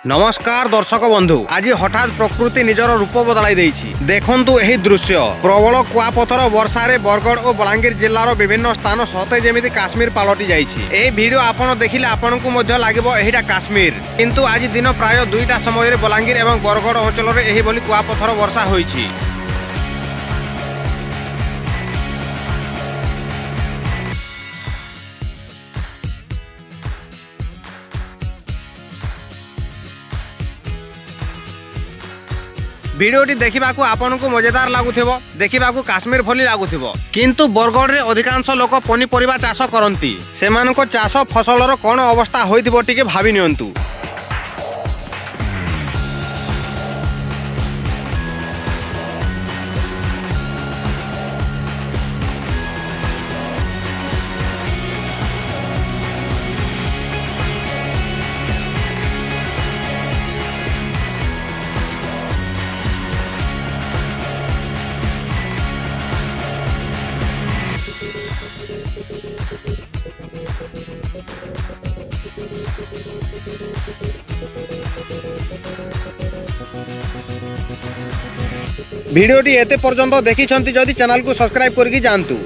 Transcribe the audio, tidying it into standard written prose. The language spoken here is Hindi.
नमस्कार दर्शक बंधु आज हठात प्रकृति निजर रूप बदलाई देइछि। देखंतु एही दृश्य प्रबल कुआपथर वर्षा रे बरगड़ और बलांगीर जिल्लार विभिन्न स्थान सते जेमिति काश्मीर पलटि जाइछि। एही वीडियो आपण देखिले आपनकु मध्य लागिबो एहीटा काश्मीर, किंतु आज दिन प्राय 2टा समय रे बलांगीर एवं बरगड़ अंचल रे एही बोली कुआपथर वर्षा होइछि। भिडियोटी देखिबाकू आपनकु मजेदार लागुथिबो, देखिबाकू काश्मीर भली लागुथिबो, किंतु बरगड़ रे अधिकांश लोक पनीपरिबा चाष करंती। सेमानको चाष फसलर कोन अवस्था होइथिबो टिके भाबी नियंतु। भिडियोटी एते पर्यंत देखिछंती जदि चैनल को सब्सक्राइब करके जानतु।